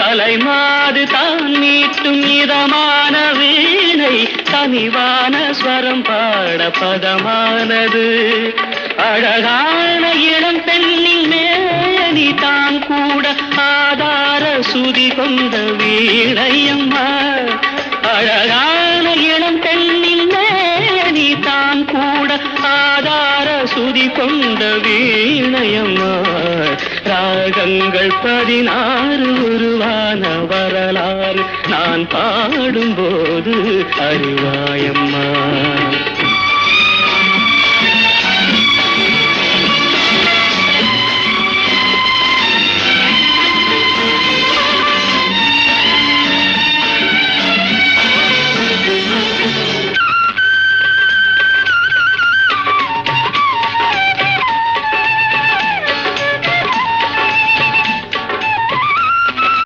கலைமாது தான் மீட்டும் இதமான வீணை கனிவான ஸ்வரம் பாட பதமானது. அழகான இளம் பெண்ணின் மேனி தான் கூட ஆதார சுதி கொண்ட வீணையம்மா. அழகான இளம் பெண்ணின் மேனி தான் கூட ஆதார சுதி கொண்ட வீணையம்மா. ராகங்கள் 16 உருவான வரலாறு நான் பாடும்போது அறிவாயம்மா.